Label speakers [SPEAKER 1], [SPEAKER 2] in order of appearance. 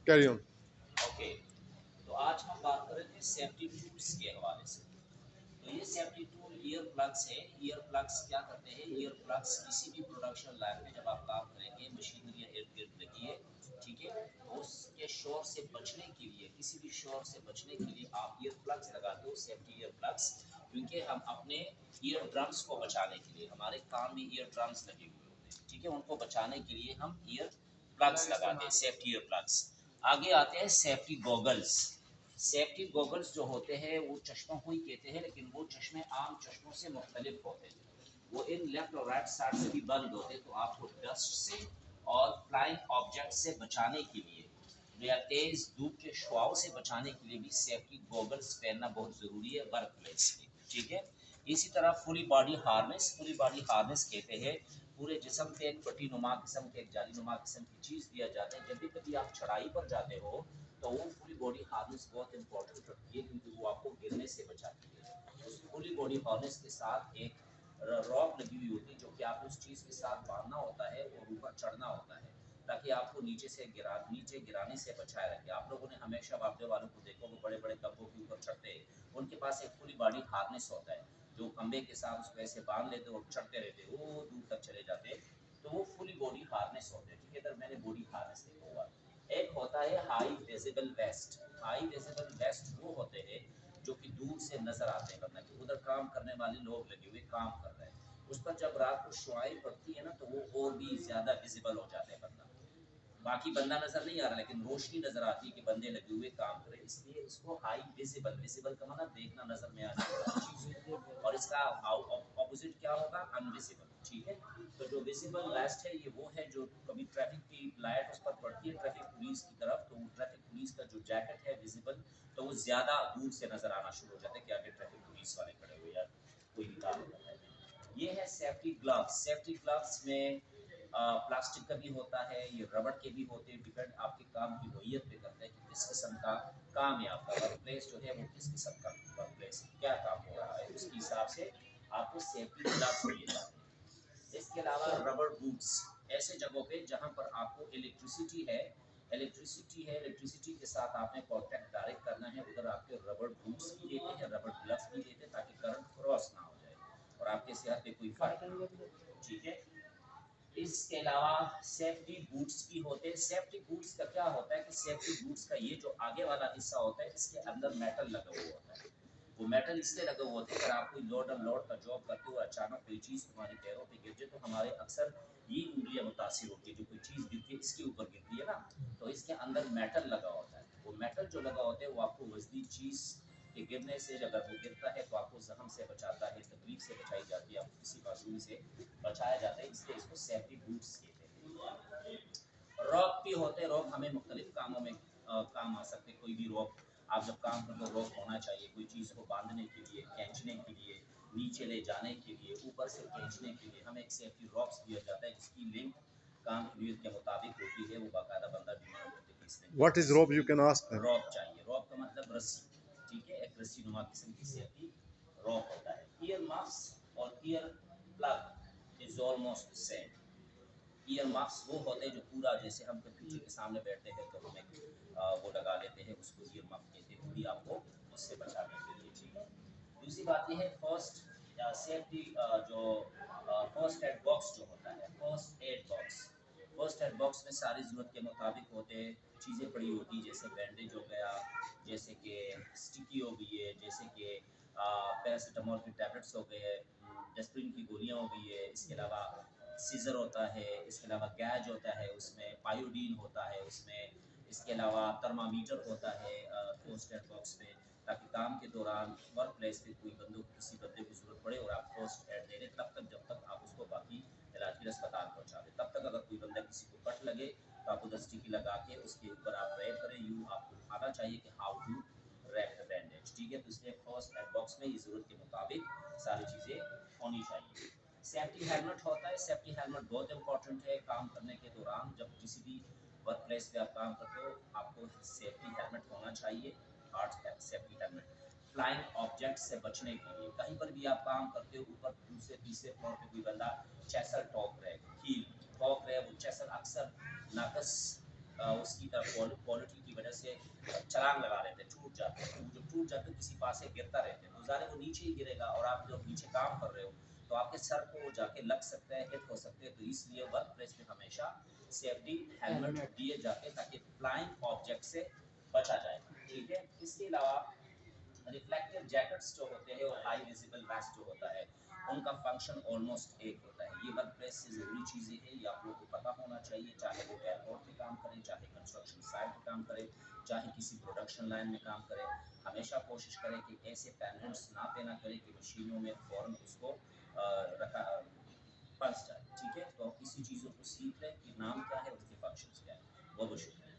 [SPEAKER 1] Carry on.
[SPEAKER 2] Okay, तो आज हम बात कर रहे थे सेफ्टी टूल्स के हवाले से। तो ये सेफ्टी टूल ईयर प्लग्स है। ईयर प्लग्स क्या करते हैं? ईयर प्लग्स किसी भी प्रोडक्शन लाइन में जब आप काम करेंगे, मशीनरी या इर्द गिर्द लगी है, ठीक है, तो उसके शोर से बचने के लिए, किसी भी शोर से बचने के लिए आप ईयर प्लग्स लगाते हो, सेफ्टी ईयर प्लग्स। क्योंकि हम अपने ईयर ड्रम्स को बचाने के लिए, हमारे कान में ईयर ड्रम्स लगे हुए होते हैं, ठीक है, उनको बचाने के लिए हम ईयर प्लग्स लगाते हैं, सेफ्टी ईयर प्लग्स। आगे आते हैं सेफ्टी गॉगल्स। सेफ्टी गॉगल्स जो होते हैं वो चश्मों को ही कहते हैं, लेकिन वो चश्मे आम चश्मों से मुख्तलिफ होते हैं। वो इन लेफ्ट और राइट साइड से भी बंद होते हैं, तो आपको डस्ट से और फ्लाइंग ऑब्जेक्ट से बचाने के लिए या तेज धूप के शुआओं से बचाने के लिए भी सेफ्टी गॉगल्स पहनना बहुत ज़रूरी है वर्क प्लेस में, ठीक है। इसी तरह fully body harness. Fully body harness कहते हैं पूरे जिस्म पे एक पट्टी नुमा किस्म के, एक जाली नुमा किस्म की चीज़ दिया जाता है। जब भी कभी आप चढ़ाई पर जाते हो तो वो फुली बॉडी हार्नेस बहुत इंपॉर्टेंट रखती है, क्योंकि वो आपको गिरने से बचाती है। उस फुली बॉडी हार्नेस के साथ एक रॉक लगी हुई होती है, जो कि आपको उस चीज़ के साथ बांधना होता है और ऊपर चढ़ना होता है, ताकि आपको नीचे गिराने से बचाए रखे। आप लोगों ने हमेशा बापडे वालों को देखो, वो बड़े बड़े खंभों के ऊपर चढ़ते हैं, उनके पास एक फुली बॉडी हार्नेस होता है, जो खंभे के साथ उसको ऐसे बांध लेते और चढ़ते रहते, वो दूर तक चले जाते, तो वो फुली बॉडी हार्नेस होते हैं, ठीक है। इधर मैंने बॉडी हार्नेस देखा हुआ। एक होता है high visible vest. High visible vest वो होते हैं जो कि दूर से नजर आते हैं, वरना कि उधर काम करने वाले लोग लगे हुए काम कर रहे हैं, उस पर जब रात को शुआएं पड़ती है ना, तो वो और भी ज्यादा विजिबल हो जाते हैं बंदा। बाकी बंदा नजर नहीं आ रहा, लेकिन रोशनी नजर आती है कि बंदे लगे हुए काम करें, इसलिए इसको हाई विजिबल, विजिबल का मतलब देखना, नजर में आने वाली चीज, और इसका ऑपोजिट क्या होगा? अनविजिबल, ठीक है। तो जो विजिबल वेस्ट है, ये वो है जो कभी ट्रैफिक की लाइट उस पर पड़ती है ट्रैफिक पुलिस की तरफ, तो ट्रैफिक पुलिस का जो जैकेट है विजिबल, तो वो ज्यादा दूर से नजर आना शुरू हो जाता है कि आगे ट्रैफिक पुलिस वाले खड़े हुए या कोई भी काम कर रहा है। ये है सेफ्टी ग्लव्स। सेफ्टी ग्लव्स में प्लास्टिक का भी होता है, ये रबड़ के भी होते हैं, डिपेंड आपके काम की नोयत पे करता है कि किस किस्म का काम है आपका वर्क प्लेस जो है, वो किस किस्म का वर्क प्लेस है, क्या काम हो रहा है, उसके हिसाब से आपको सेफ्टी ग्लव्स दिए जाते हैं। इसके अलावा रबड़ बूट्स, ऐसे जगहों पे जहाँ पर आपको इलेक्ट्रिसिटी के साथ आपने कॉन्टैक्ट डायरेक्ट करना है, उधर आपके रबड़ बूट्स भी देते हैं, रबड़ ग्लव्स भी देते हैं, ताकि करंट क्रॉस ना हो जाए और आपके सेहत पे कोई फर्क ना हो, ठीक है। इसके अलावा सेफ्टी बूट्स भी होते हैं। सेफ्टी बूट्स का क्या होता है कि सेफ्टी बूट्स का ये जो आगे वाला हिस्सा होता है, इसके अंदर मेटल लगा हुआ होता है। वो मेटल इसलिए लगा हुआ होता है, अगर आप कोई लोड अनलोड का जॉब करते हो, अचानक कोई चीज़ तुम्हारे पैरों पे गिर जाए, तो हमारे अक्सर ये उंगलियां मुतासिर होती है, जो कोई चीज़ गिरती है इसके ऊपर गिरती है ना, तो इसके अंदर मेटल लगा होता है। वो मेटल जो लगा होता है वो आपको वजनी चीज़ के गिरने से, अगर वो गिरता है तो आपको जख्म से बचाता है, तकलीफ से बचाई जाती है, आपको किसी मासूमी से बचाया जाता है, इसलिए इसको सेफ्टी बूट्स कहते हैं। रॉक भी होते हैं। रॉक हमें मुख्तलिफ कामों में काम आ सकते हैं। कोई भी रॉक, आप जब काम करते हो रॉक होना चाहिए, कोई चीज़ को बांधने के लिए, खींचने के लिए, नीचे ले जाने के लिए, ऊपर से खींचने के लिए हमें एक सेफ्टी रॉक्स दिया जाता है, जिसकी लिंक काम की नीयत के मुताबिक होती है। वो बाकायदा बंदा डिमांड करते हैं कि इसने
[SPEAKER 1] what is rope? You can ask them.
[SPEAKER 2] Rock चाहिए। रॉक का मतलब रस्सी, ठीक है, एक रस्सी नुमा किस्म की सेफ्टी रॉक होता है। ईयर मफ्स और ear plug is almost same. Year muffs वो होते हैं जो पूरा, जैसे हम कंप्यूटर के सामने बैठते हैं तो हमें वो लगा लेते हैं, उसको ईयर मफ कहते हैं, वो भी आपको उससे बचाने के लिए, ठीक है। दूसरी बात ये है फर्स्ट सेफ्टी, जो फर्स्ट एड बॉक्स जो होता है, first aid box. First aid box में सारी ज़रूरत के मुताबिक होते चीज़ें पड़ी होती, जैसे बैंडेज हो गया, जैसे कि स्टिकी हो गई है, जैसे कि पैरासीटामोल की टैबलेट्स हो गए, डेस्प्रिन की गोलियाँ हो गई है, इसके अलावा सीज़र होता है, इसके अलावा गैज होता है, उसमें पायोडीन होता है उसमें, इसके अलावा थर्मामीटर होता है फर्स्ट एड बॉक्स में, ताकि काम के दौरान वर्क प्लेस पे कोई किसी बंदे को ज़रूरत पड़े और आप फर्स्ट एड दे दें, तब तक जब तक आप उसको बाकी इलाज के लिए अस्पताल पहुँचा दें। तब तक अगर कोई बंदा किसी को कट लगे तो आप उधर स्टिकी लगा के उसके ऊपर आप रैप करें। आपको आना चाहिए कि how to wrap the bandage, ठीक है। तो इसलिए फर्स्ट एड बॉक्स में ये ज़रूरत के मुताबिक सारी चीज़ें होनी चाहिए। सेफ्टी हेलमेट होता है। सेफ्टी हेलमेट बहुत इंपॉर्टेंट है काम करने के दौरान। जब किसी भी वर्क प्लेस पे आप काम करते हो, आपको सेफ्टी हेलमेट होना चाहिए, hard safety helmet. Flying object से बचने के लिए, कहीं पर भी आप काम करते हो, ऊपर दूसरे तीसरे फ्लोर पे कोई बंदा चेसल ठोक रहे, कील ठोक रहे, वो चेसल अक्सर नाकस उसकी तरफ क्वालिटी की वजह से छलांग लगा लेते हैं, टूट जाते हैं। तो जब टूट जाते हैं किसी पास से गिरता रहता है तो ज़ाहिर है वो नीचे ही गिरेगा और आप जब नीचे काम कर रहे हो तो आपके सर को जाके लग सकता है, हिट हो सकते हैं। तो इसलिए वर्क प्लेस में हमेशा सेफ्टी हेलमेट दिए जाते हैं ताकि फ्लाइंग ऑब्जेक्ट से बचा जाए। ठीक है, इसके अलावा रिफ्लेक्टिव जैकेट्स जो होते हैं और हाई विजिबल वेस्ट जो होता है उनका फंक्शन ऑलमोस्ट एक होता है। ये वर्क प्लेस से ज़रूरी चीज़ें हैं, ये आप लोगों को पता होना चाहिए, चाहे वो एयरपोर्ट पे काम करें, चाहे कंस्ट्रक्शन साइट पे काम करें, चाहे किसी प्रोडक्शन लाइन में काम करें। हमेशा कोशिश करें कि ऐसे पैनल्स ना पहना करें कि मशीनों में फ़ौरन उसको रखा फंस जाए। ठीक है, तो इसी चीज़ों को सीख लें कि नाम क्या है, उसके फंक्शंस क्या है। बहुत बहुत शुक्रिया।